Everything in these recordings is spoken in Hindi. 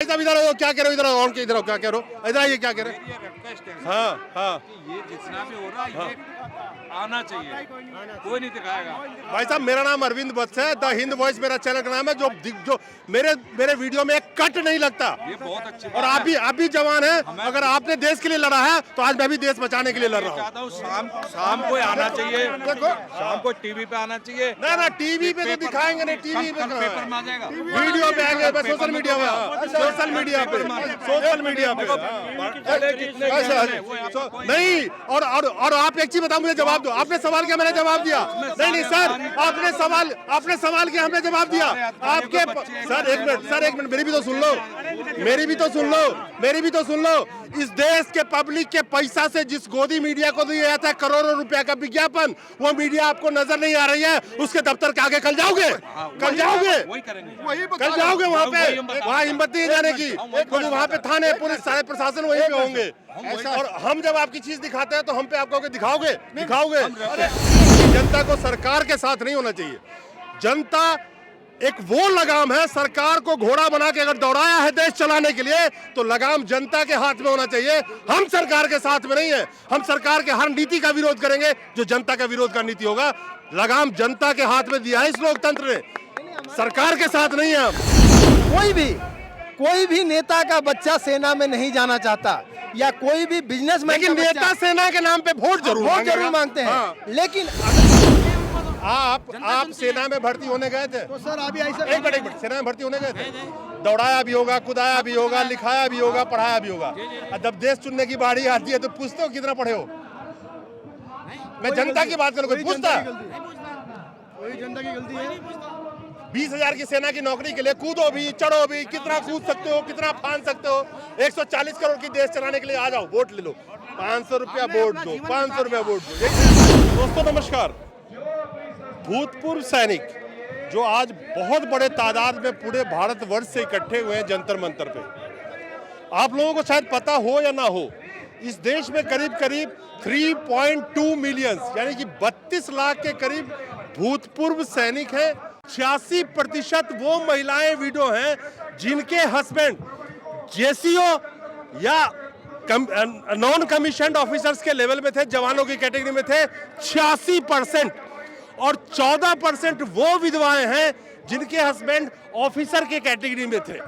साहब इधर आओ, क्या कह रहे हो? इधर आओ, ऑन के इधर आओ, क्या कह रहे हो? इधर आइए, क्या कह रहे हो? हाँ हाँ, ये जितना भी हो रहा है ये आना चाहिए, कोई नहीं दिखाएगा। भाई साहब मेरा नाम अरविंद वत्स है, द हिंद वॉइस मेरा चैनल का नाम है। जो मेरे वीडियो में एक कट नहीं लगता। ये बहुत अच्छी और आप भी जवान हैं, अगर आपने देश के लिए लड़ा है तो आज मैं भी देश बचाने के लिए लड़ रहा हूँ। चाहता हूँ शाम को आना चाहिए, शाम को टीवी पे आना चाहिए। ना टीवी पे तो दिखाएंगे नहीं, टीवी पे पेपर में आ जाएगा, वीडियो पे आएंगे, सोशल मीडिया पे, सोशल मीडिया पे नहीं। और आप एक चीज बताओ, मुझे जवाब दो। आपने सवाल किया, मैंने जवाब दिया। नहीं सर, आपने सवाल किया, हमने जवाब दिया। आपके सर एक मिनट मेरी भी तो सुन लो। इस देश के पब्लिक के पैसा से जिस गोदी मीडिया को दिया जाता है करोड़ों रुपया का विज्ञापन, वो मीडिया आपको नजर नहीं आ रही है। उसके दफ्तर के आगे कल जाओगे वहाँ पे, वहाँ हिम्मत नहीं जाने की, क्योंकि वहाँ पे थाने पुलिस सारे प्रशासन वहीं पे होंगे। और हम जब आपकी चीज दिखाते हैं तो हम पे आप कहोगे दिखाओगे। जनता को सरकार के साथ नहीं होना चाहिए। जनता एक वो लगाम है, सरकार को घोड़ा बना के अगर दौड़ाया है देश चलाने के लिए तो लगाम जनता के हाथ में होना चाहिए। हम सरकार के साथ में नहीं है। हम सरकार के हर नीति का विरोध करेंगे जो जनता का विरोध का नीति होगा। लगाम जनता के हाथ में दिया है इस लोकतंत्र ने, सरकार के साथ नहीं है। कोई भी नेता का बच्चा सेना में नहीं जाना चाहता, या कोई भी बिजनेसमैन, लेकिन नेता सेना के नाम पे वोट जरूर मांगते हैं। हाँ। लेकिन आप सेना में भर्ती होने गए थे तो सर अभी ऐसा एक मिनट सेना में भर्ती होने गए थे, दौड़ाया भी होगा, कुदाया भी होगा, लिखाया भी होगा, पढ़ाया भी होगा। जब देश चुनने की बारी आती है तो पूछते हो कितना पढ़े हो? मैं जनता की बात करूँ, कोई पूछता? वही जनता की गलती है। 20,000 की सेना की नौकरी के लिए कूदो भी, चढ़ो भी, कितना कूद सकते हो, कितना फान सकते हो। 140 करोड़ की देश चलाने के लिए आ जाओ, वोट ले लो, 500 रुपया वोट दो, 500 रुपया वोट दो। दोस्तों नमस्कार। भूतपूर्व सैनिक जो आज बहुत बड़े तादाद में पूरे भारतवर्ष से इकट्ठे हुए हैं जंतर मंतर पे, आप लोगों को शायद पता हो या ना हो, इस देश में करीब 3.2 मिलियन यानी कि 32 लाख के करीब भूतपूर्व सैनिक हैं। 86% वो महिलाएं विडो हैं जिनके हस्बैंड जेसीओ या नॉन कमीशन्ड ऑफिसर्स के लेवल में थे, जवानों की कैटेगरी में थे 86%। और 14% वो विधवाएं हैं जिनके हस्बैंड ऑफिसर के कैटेगरी में थे।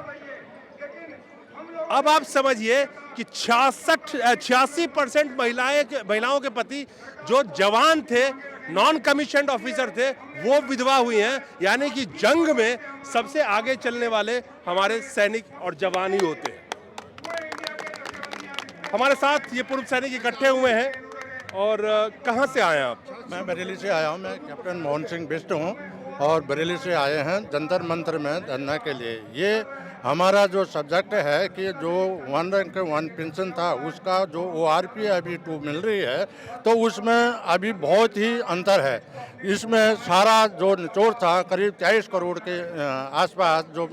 अब आप समझिए कि 86% महिलाओं के पति जो जवान थे, नॉन कमीशन्ड ऑफिसर थे, वो विधवा हुई हैं। यानी कि जंग में सबसे आगे चलने वाले हमारे सैनिक और जवान ही होते हैं। हमारे साथ ये पूर्व सैनिक इकट्ठे हुए हैं। और कहाँ से आए हैं आप? मैं बरेली से आया हूँ। मैं कैप्टन मोहन सिंह बिष्ट हूँ और बरेली से आए हैं जंतर मंतर में धरना के लिए। ये हमारा जो सब्जेक्ट है कि जो 1 रैंक 1 पेंशन था उसका जो ORP अभी 2 मिल रही है, तो उसमें अभी बहुत ही अंतर है। इसमें सारा जो निचोड़ था करीब 23 करोड़ के आसपास जो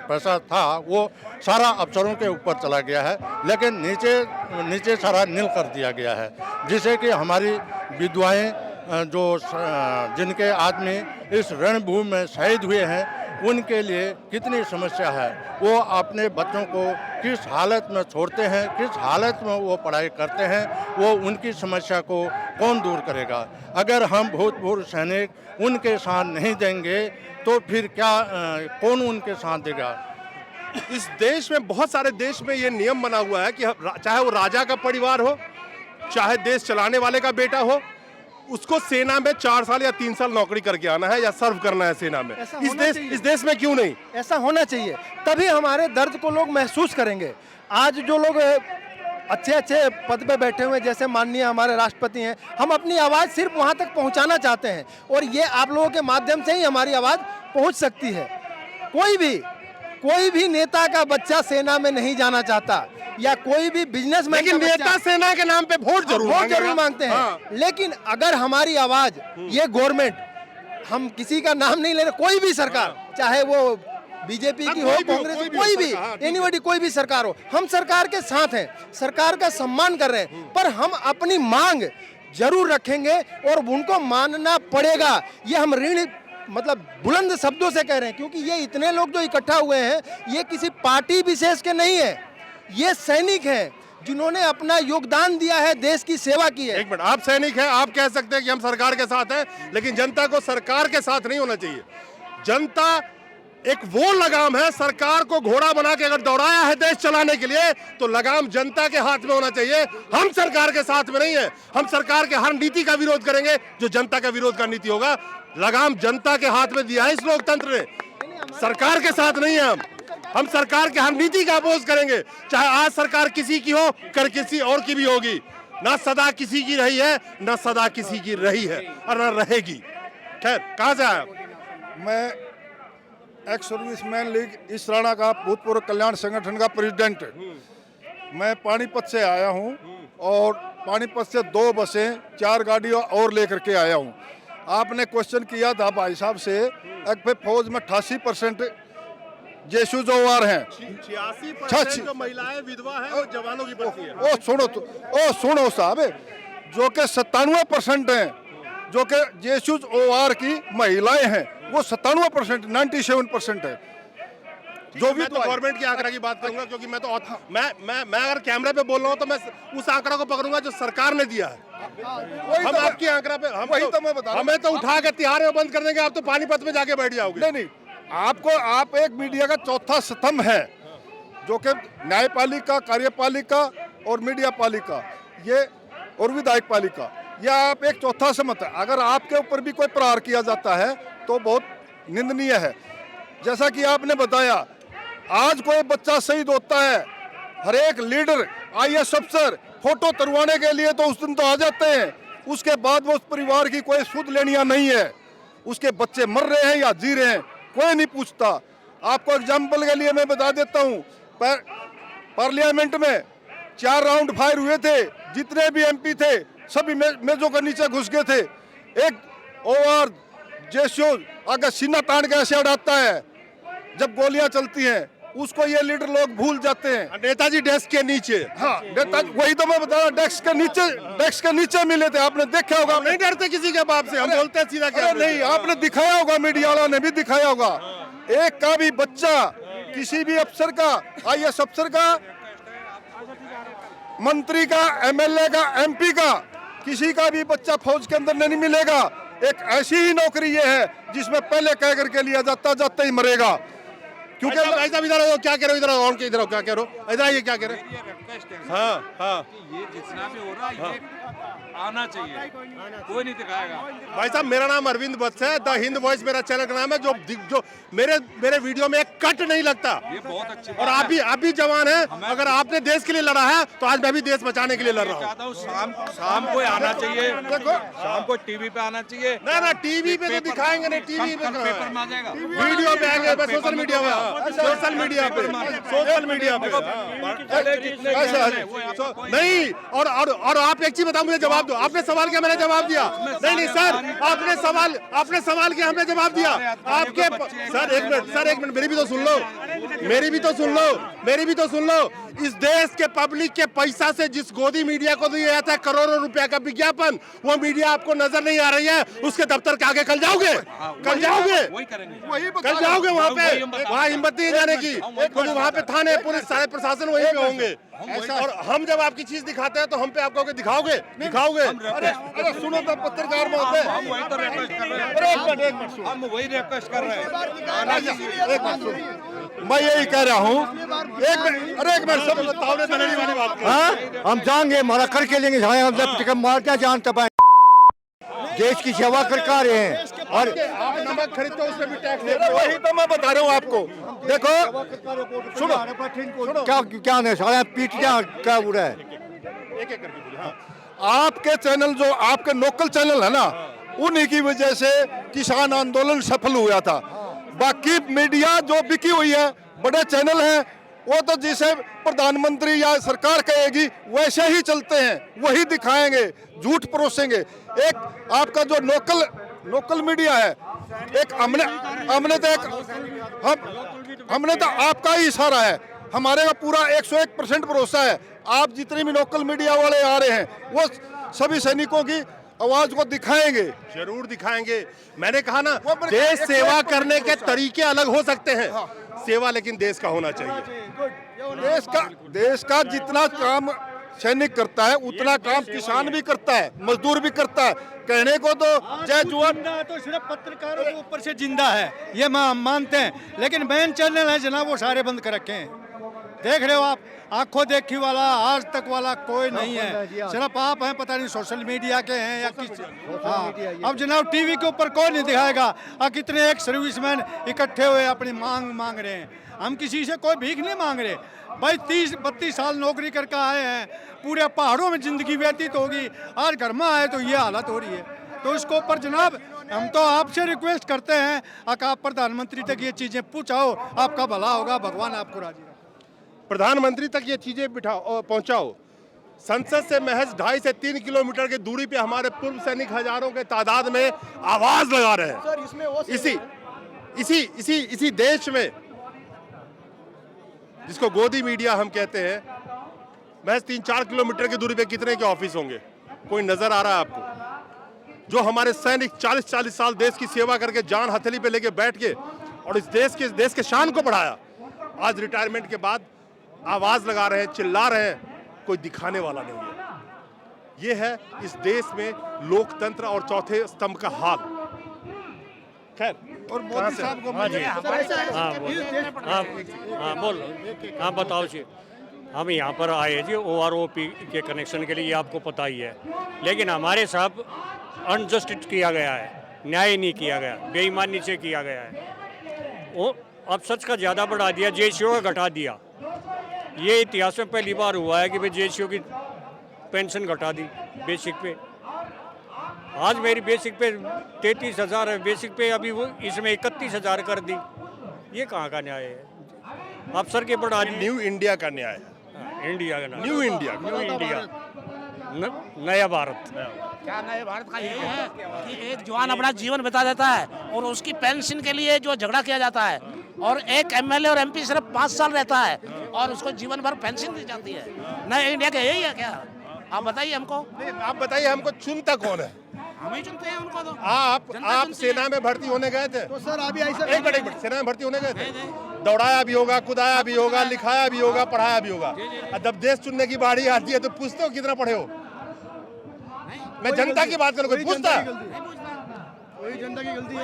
पैसा था वो सारा अफसरों के ऊपर चला गया है, लेकिन नीचे सारा नील कर दिया गया है, जिससे कि हमारी विधवाएं जो जिनके आदमी इस रणभूमि में शहीद हुए हैं उनके लिए कितनी समस्या है। वो अपने बच्चों को किस हालत में छोड़ते हैं, किस हालत में वो पढ़ाई करते हैं, वो उनकी समस्या को कौन दूर करेगा? अगर हम भूतपूर्व सैनिक उनके साथ नहीं देंगे तो फिर क्या कौन उनके साथ देगा? इस देश में, बहुत सारे देश में ये नियम बना हुआ है कि चाहे वो राजा का परिवार हो, चाहे देश चलाने वाले का बेटा हो, उसको सेना में 4 साल या 3 साल नौकरी करके आना है या सर्व करना है सेना में। इस देश में क्यों नहीं? ऐसा होना चाहिए, तभी हमारे दर्द को लोग महसूस करेंगे। आज जो लोग अच्छे पद पे बैठे हुए जैसे माननीय हमारे राष्ट्रपति हैं, हम अपनी आवाज़ सिर्फ वहाँ तक पहुँचाना चाहते हैं और ये आप लोगों के माध्यम से ही हमारी आवाज़ पहुँच सकती है। कोई भी नेता का बच्चा सेना में नहीं जाना चाहता, या कोई भी बिजनेसमैन, लेकिन नेता सेना के नाम पे वोट जरूर मांगते हैं। हाँ। लेकिन अगर हमारी आवाज, ये गवर्नमेंट, हम किसी का नाम नहीं ले रहे, कोई भी सरकार, चाहे वो बीजेपी की हो, कांग्रेस की, कोई भी एनीबॉडी, कोई भी सरकार हो, हम सरकार के साथ हैं, सरकार का सम्मान कर रहे हैं, पर हम अपनी मांग जरूर रखेंगे और उनको मानना पड़ेगा। ये हम ऋण मतलब बुलंद शब्दों से कह रहे हैं, क्योंकि ये इतने लोग जो इकट्ठा हुए हैं ये किसी पार्टी विशेष के नहीं है, ये सैनिक हैं जिन्होंने अपना योगदान दिया है, देश की सेवा की है। एक मिनट, आप सैनिक हैं, आप कह सकते हैं कि हम सरकार के साथ हैं, लेकिन जनता को सरकार के साथ नहीं होना चाहिए। जनता एक वो लगाम है, सरकार को घोड़ा बना के अगर दौड़ाया है देश चलाने के लिए तो लगाम जनता के हाथ में होना चाहिए। हम सरकार के साथ में नहीं है, हम सरकार के हर नीति का विरोध करेंगे जो जनता का विरोध का नीति होगा। लगाम जनता के हाथ में दिया है इस लोकतंत्र ने, सरकार के साथ नहीं है। हम सरकार के हर नीति का अपोज करेंगे, चाहे आज सरकार किसी की हो, कर किसी और की भी होगी। ना सदा किसी की रही है, ना सदा किसी की रही है और ना रहेगी। खैर, कहां से आया? मैं एक्स सर्विसमैन लीग इस राणा का भूतपूर्व कल्याण संगठन का प्रेसिडेंट। मैं पानीपत से आया हूं और पानीपत से 2 बसें 4 गाड़ियां और लेकर के आया हूं। आपने क्वेश्चन किया था भाई साहब से, एक फौज में 88% जेशूज ओवार हैं। 86% जो महिलाएं विधवा हैं वो जवानों की बची है। ओ सुनो साहब, जो कि 97% हैं जो कि जेशूज ओवार की महिलाएं हैं, वो 97%, 97% है। जो भी तो गवर्नमेंट के आंकड़ा की बात करूंगा, क्योंकि मैं तो मैं अगर कैमरे पे बोल रहा हूं तो मैं उस आंकड़ा को पकड़ूंगा जो सरकार ने दिया है। हम आपकी आंकड़ा पे मैं बता रहा हूं। हमें तो उठा के तिहाड़ में बंद कर देंगे, आप तो पानीपत में जाके बैठ जाओगे। नहीं, आप एक मीडिया का चौथा स्तंभ है, जो कि न्यायपालिका, कार्यपालिका और मीडिया पालिका ये और विधायक पालिका, यह आप एक चौथा स्तंभ है। अगर आपके ऊपर भी कोई प्रहार किया जाता है तो बहुत निंदनीय है। जैसा कि आपने बताया, आज कोई बच्चा शहीद होता है, हर एक लीडर, IAS अफसर फोटो तरवाने के लिए तो उस दिन तो आ जाते हैं, उसके बाद वो उस परिवार की कोई सुध लेनिया नहीं है। उसके बच्चे मर रहे हैं या जी रहे हैं, कोई नहीं पूछता। आपको एग्जाम्पल के लिए मैं बता देता हूँ, पार्लियामेंट में 4 राउंड फायर हुए थे, जितने भी MP थे सभी मेजों के नीचे घुस गए थे। एक ओवर जेशो अगर सीना तान के ऐसे उड़ाता है जब गोलियां चलती हैं, उसको ये लीडर लोग भूल जाते हैं। नेताजी डेस्क के नीचे, हाँ, वही तो मैं बता रहा हूँ, डेस्क के नीचे मिले थे। आपने देखा होगा। नहीं डरते किसी के बाप से, हम बोलते हैं सीधा क्या। नहीं, आपने दिखाया होगा, मीडिया वालों ने भी दिखाया होगा। एक का भी बच्चा, किसी भी अफसर का, IAS अफसर का, मंत्री का, MLA का, MP का, किसी का भी बच्चा फौज के अंदर नहीं मिलेगा। एक ऐसी ही नौकरी ये है जिसमें पहले कह करके लिया जाता ही मरेगा। क्योंकि ऐसा इधर आओ, क्या कह रहे हो, इधर आओ, इधर आओ, क्या कह रहे हो, इधर आइए, क्या कह रहे हो। हाँ, ये जितना भी हो रहा है ये आना चाहिए, कोई नहीं दिखाएगा। भाई साहब, मेरा नाम अरविंद वत्स है, द हिंद वॉइस मेरा चैनल का नाम है। जो मेरे वीडियो में एक कट नहीं लगता। ये बहुत अच्छी और आप भी जवान हैं। अगर आपने देश के लिए लड़ा है तो आज मैं भी देश बचाने के लिए लड़ रहा हूँ। चाहता हूँ शाम को आना चाहिए, शाम को टीवी पे आना चाहिए। ना टीवी पे तो दिखाएंगे नहीं, टीवी पे पेपर में आ जाएगा, वीडियो पे आएंगे, सोशल मीडिया पे नहीं। और आप एक चीज बताओ, मुझे जवाब दो। आपने सवाल किया, मैंने जवाब दिया। नहीं सर, आपने सवाल किया, हमने जवाब दिया। आपके सर एक मिनट मेरी भी तो सुन लो। इस देश के पब्लिक के पैसा से जिस गोदी मीडिया को दिया जाता है करोड़ों रुपया का विज्ञापन, वो मीडिया आपको नजर नहीं आ रही है। उसके दफ्तर के आगे कल जाओगे कल जाओगे वहाँ पे, वहाँ हिम्मत नहीं जाने की, क्योंकि वहाँ पे थाने, पुलिस, सारे प्रशासन वहीं पे होंगे। और हम जब आपकी चीज दिखाते हैं तो हम पे आप कहोगे दिखाओगे। अरे सुनो तो पत्रकार महोदय, हम वही तो रिक्वेस्ट कर रहे हैं, हम वही रिक्वेस्ट कर रहे हैं। मैं यही कह रहा हूँ, एक मिनट सब बताओ वाली बात। हाँ, हम जाएंगे, मारा करके लेंगे, मार क्या जान तपाए, देश की सेवा कर रहे हैं। और आप नमक खरीदते हो उसमें भी टैक्स दे। वही तो मैं बता रहा हूँ आपको। देखो सुनो, क्या नहीं सारा पीट क्या बुरा है। एक करके बोलिए। हाँ, आपके चैनल, जो आपके लोकल चैनल है ना, उन्हीं की वजह से किसान आंदोलन सफल हुआ था। बाकी मीडिया जो बिकी हुई है, बड़े चैनल हैं, वो तो जिसे प्रधानमंत्री या सरकार कहेगी वैसे ही चलते हैं, वही दिखाएंगे, झूठ परोसेंगे। एक आपका जो लोकल मीडिया है, एक हमने तो आपका ही इशारा है, हमारे का पूरा 101% भरोसा है। आप जितने भी लोकल मीडिया वाले आ रहे हैं वो सभी सैनिकों की आवाज को दिखाएंगे। जरूर दिखाएंगे। मैंने कहा ना, वो मेरे देश एक सेवा बात करने के बोलो, तरीके अलग हो सकते हैं, सेवा लेकिन देश का होना चाहिए। देश का जितना काम सैनिक करता है उतना काम किसान भी करता है, मजदूर भी करता है। कहने को तो जय जवान जिंदा है तो सिर्फ पत्रकारों के ऊपर से जिंदा है, ये हम मानते हैं, लेकिन मेन चैनल है जनाब वो सारे बंद कर रखे हैं। देख रहे हो आप, आंखों देखी वाला आज तक वाला कोई नहीं है, सिर्फ आप हैं, पता नहीं सोशल मीडिया के हैं या किस। हाँ, अब जनाब टीवी के ऊपर कोई नहीं दिखाएगा कितने एक सर्विसमैन इकट्ठे हुए अपनी मांग रहे हैं। हम किसी से कोई भीख नहीं मांग रहे भाई, 30-32 साल नौकरी करके आए हैं, पूरे पहाड़ों में जिंदगी व्यतीत होगी, आज घर में आए तो ये हालत हो रही है। तो इसके ऊपर जनाब हम तो आपसे रिक्वेस्ट करते हैं कि आप प्रधानमंत्री तक ये चीज़ें पहुँचाओ, आपका भला होगा, भगवान आपको राजी रखे। प्रधानमंत्री तक ये चीजें पहुंचाओ। संसद से महज 2.5 से 3 किलोमीटर की दूरी पे हमारे पूर्व सैनिक हजारों के तादाद में आवाज लगा रहे हैं। इसी देश में, जिसको गोदी मीडिया हम कहते हैं, महज 3-4 किलोमीटर की दूरी पे कितने के ऑफिस होंगे? कोई नजर आ रहा है आपको? जो हमारे सैनिक 40-40 साल देश की सेवा करके जान हथेली पे लेके बैठ के और इस देश के शान को बढ़ाया, आज रिटायरमेंट के बाद आवाज लगा रहे हैं, चिल्ला रहे हैं, कोई दिखाने वाला नहीं है। ये है इस देश में लोकतंत्र और चौथे स्तंभ का हाल। खैर, और मोदी साहब को हाँ बताओ जी। हम यहाँ पर आए जी OROP के कनेक्शन के लिए, आपको पता ही है, लेकिन हमारे साथ अनजस्टिस किया गया है, न्याय नहीं किया गया, बेईमानी से किया गया है। वो अब सच का ज़्यादा बढ़ा दिया, JCO का घटा दिया। ये इतिहास में पहली बार हुआ है कि भाई JCO की पेंशन घटा दी बेसिक पे। आज मेरी बेसिक पे 33,000 है, बेसिक पे अभी वो इसमें 31,000 कर दी। ये कहाँ का न्याय है? अफसर के बढ़ा दी। न्यू इंडिया का न्याय है, इंडिया का न्याय, न्यू इंडिया, नया भारत। क्या नए भारत का ये है कि एक जवान अपना जीवन बिता देता है और उसकी पेंशन के लिए जो झगड़ा किया जाता है, और एक MLA और MP सिर्फ 5 साल रहता है और उसको जीवन भर पेंशन दी जाती है। नए इंडिया का यही है क्या? आप बताइए हमको। आप बताइए हमको, चुनता कौन है? हम ही चुनते हैं उनको। तो आप सेना में भर्ती होने गए थे? तो सर अभी ऐसा एक मिनट, सेना में भर्ती होने गए थे? दौड़ाया भी होगा, कुदाया भी होगा, लिखाया भी होगा, पढ़ाया भी होगा। जब देश चुनने की बारी आती है तो पूछते हो कितना पढ़े हो? मैं जनता की बात करूँ, पूछता? वही जनता की गलती है।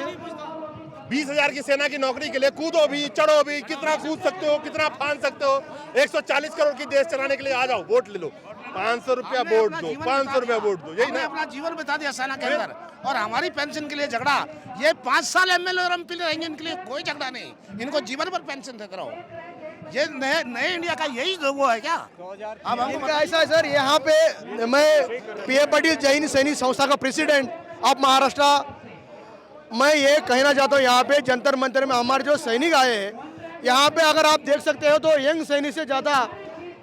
20,000 की सेना की नौकरी के लिए कूदो भी, चढ़ो भी, कितना कूद सकते हो, कितना फान सकते हो। 140 करोड़ की देश चलाने के लिए आ जाओ, वोट ले लो, 500 रुपया वोट दो, 500 रुपया वोट दो, यही ना? अपना जीवन बिता दिया सेना के अंदर, और हमारी पेंशन के लिए झगड़ा। ये 5 साल MLA और MP रहेंगे, इनके लिए कोई झगड़ा नहीं, इनको जीवन भर पेंशन देते रहो। ये नए इंडिया का यही लोगो है क्या? अब हमको ऐसा है सर, यहाँ पे मैं PA पाटिल जैन सैनिक संस्था का प्रेसिडेंट ऑफ महाराष्ट्र, मैं ये कहना चाहता हूँ, यहाँ पे जंतर मंतर में हमारे जो सैनिक आए हैं, यहाँ पे अगर आप देख सकते हो तो यंग सैनिक से ज़्यादा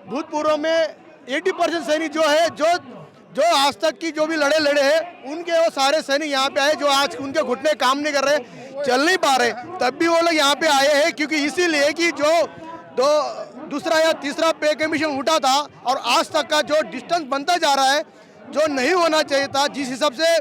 भूतपूर्व में 80% सैनिक जो है, जो आज तक की जो भी लड़े हैं, उनके वो सारे सैनिक यहाँ पे आए, जो आज उनके घुटने काम नहीं कर रहे, चल नहीं पा रहे, तब भी वो लोग यहाँ पे आए हैं, क्योंकि इसीलिए कि जो दूसरा या तीसरा पे कमीशन उठा था और आज तक का जो डिस्टेंस बनता जा रहा है, जो नहीं होना चाहिए था, जिस हिसाब से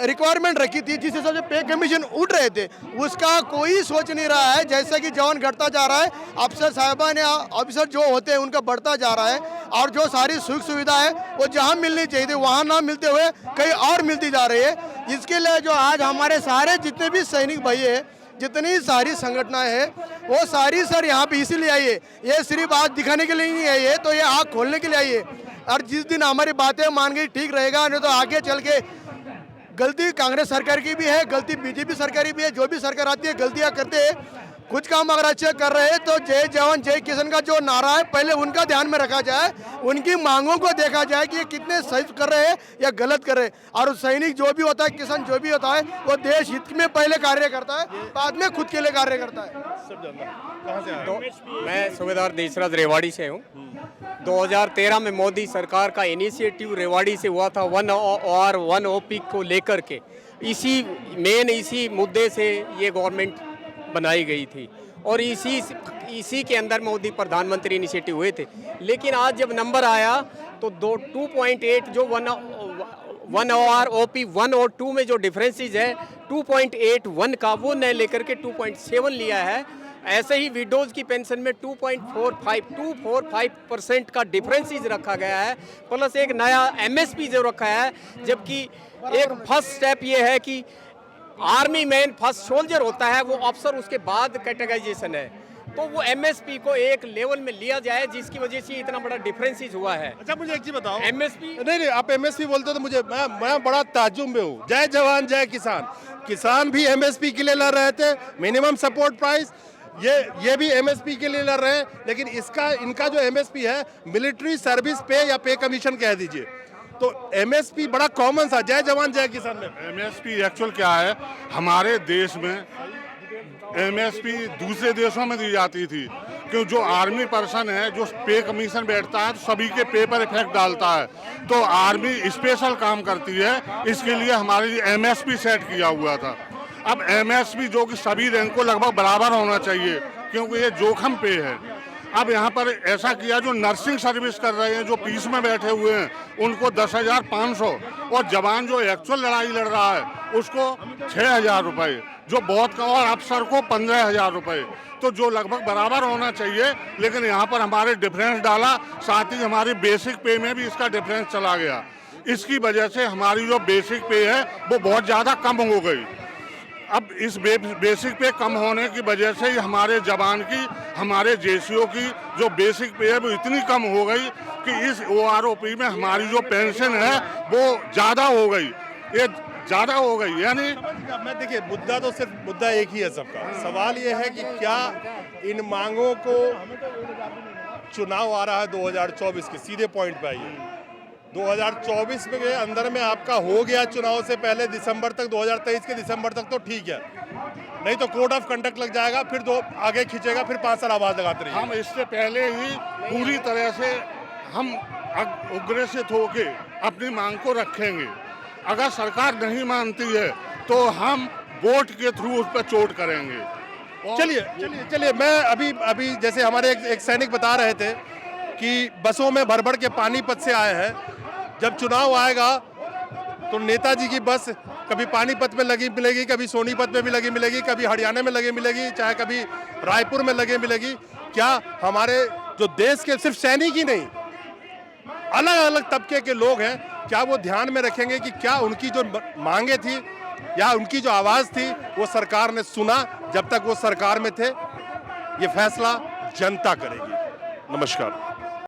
रिक्वायरमेंट रखी थी, जिस हिसाब से पे कमीशन उठ रहे थे, उसका कोई सोच नहीं रहा है। जैसा कि जवान घटता जा रहा है, अफसर साहिबान या ऑफिसर जो होते हैं उनका बढ़ता जा रहा है, और जो सारी सुख सुविधा है वो जहां मिलनी चाहिए थी वहां ना मिलते हुए कहीं और मिलती जा रही है। इसके लिए जो आज हमारे सारे जितने भी सैनिक भाई है, जितनी सारी संगठनाएं हैं, वो सारी सर यहाँ पे इसीलिए आई है, ये सिर्फ आज दिखाने के लिए नहीं आई है, तो ये आँख खोलने के लिए आई है। और जिस दिन हमारी बातें मान गई ठीक रहेगा, नहीं तो आगे चल के गलती कांग्रेस सरकार की भी है, गलती BJP सरकार की भी है, जो भी सरकार आती है गलतियां करते हैं। कुछ काम अगर अच्छे कर रहे हैं तो जय जवान जय किसान का जो नारा है, पहले उनका ध्यान में रखा जाए, उनकी मांगों को देखा जाए कि ये कितने सही कर रहे हैं या गलत कर रहे हैं। और सैनिक जो भी होता है, किसान जो भी होता है, वो देश हित में पहले कार्य करता है, बाद में खुद के लिए कार्य करता है। तो मैं सूबेदार देशराज रेवाड़ी से हूँ। 2013 में मोदी सरकार का इनिशिएटिव रेवाड़ी से हुआ था, 1 और 1 OP को लेकर के। इसी मुद्दे से ये गवर्नमेंट बनाई गई थी, और इसी के अंदर मोदी प्रधानमंत्री इनिशिएटिव हुए थे। लेकिन आज जब नंबर आया तो 2.8 जो 1 OR OP 1 और 2 में जो डिफरेंसेस है 2.81 का वो नए लेकर के 2.7 लिया है। ऐसे ही विडोज की पेंशन में 2.45% का डिफरेंसेस रखा गया है, प्लस एक नया MSP जो रखा है। जबकि एक फर्स्ट स्टेप ये है कि आर्मी मैन फर्स्ट सोल्जर होता है, वो अफसर उसके बाद कैटेगराइजेशन है, तो वो MSP को एक लेवल में लिया जाए, जिसकी वजह से इतना बड़ा डिफरेंसेस हुआ है। अच्छा मुझे एक चीज बताओ, MSP नहीं आप MSP बोलते हो तो मुझे मैं बड़ा ताज्जुब में हूँ। जय जवान जय किसान, किसान भी MSP के लिए लड़ रहे थे, मिनिमम सपोर्ट प्राइस, ये भी MSP के लिए लड़ रहे हैं, लेकिन इनका जो MSP है मिलिट्री सर्विस पे या पे कमीशन कह दीजिए, तो MSP बड़ा कॉमन सा जय जवान जय किसान में। MSP एक्चुअल क्या है, हमारे देश में MSP दूसरे देशों में दी जाती थी, क्यों जो आर्मी पर्सन है जो पे कमीशन बैठता है तो सभी के पे पर इफेक्ट डालता है, तो आर्मी स्पेशल काम करती है, इसके लिए हमारे लिए MSP सेट किया हुआ था। अब MSP जो कि सभी रैंक को लगभग बराबर होना चाहिए, क्योंकि ये जोखिम पे है। अब यहाँ पर ऐसा किया, जो नर्सिंग सर्विस कर रहे हैं, जो पीस में बैठे हुए हैं, उनको 10,500 और जवान जो एक्चुअल लड़ाई लड़ रहा है उसको 6,000 रुपये, जो बहुत कम, और अफसर को 15,000 रुपये, तो जो लगभग बराबर होना चाहिए। लेकिन यहाँ पर हमारे डिफरेंस डाला, साथ ही हमारी बेसिक पे में भी इसका डिफरेंस चला गया। इसकी वजह से हमारी जो बेसिक पे है वो बहुत ज़्यादा कम हो गई। अब इस बेसिक पे कम होने की वजह से ही हमारे जवान की, हमारे JCO की जो बेसिक पे है वो इतनी कम हो गई कि इस OROP में हमारी जो पेंशन है वो ज़्यादा हो गई, ये ज़्यादा हो गई। यानी मैं देखिए, मुद्दा तो सिर्फ मुद्दा एक ही है सबका, सवाल ये है कि क्या इन मांगों को, चुनाव आ रहा है 2024 के, सीधे पॉइंट पे आइए, 2024 के अंदर में आपका हो गया चुनाव से पहले दिसंबर तक, 2023 के दिसंबर तक तो ठीक है, नहीं तो कोड ऑफ कंडक्ट लग जाएगा, फिर आगे खींचेगा, फिर 5 साल आवाज लगाते रहिए। हम इससे पहले ही पूरी तरह से हम अग्रेसित होके अपनी मांग को रखेंगे। अगर सरकार नहीं मानती है तो हम वोट के थ्रू उस पर चोट करेंगे। चलिए मैं अभी जैसे हमारे एक सैनिक बता रहे थे कि बसों में भर के पानीपत से आए हैं, जब चुनाव आएगा तो नेताजी की बस कभी पानीपत में लगी मिलेगी, कभी सोनीपत में भी लगी मिलेगी, कभी हरियाणा में लगी मिलेगी, चाहे कभी रायपुर में लगे मिलेगी। क्या हमारे जो देश के सिर्फ सैनिक ही नहीं, अलग अलग तबके के लोग हैं, क्या वो ध्यान में रखेंगे कि क्या उनकी जो मांगे थी या उनकी जो आवाज़ थी वो सरकार ने सुना? जब तक वो सरकार में थे, ये फैसला जनता करेगी। नमस्कार।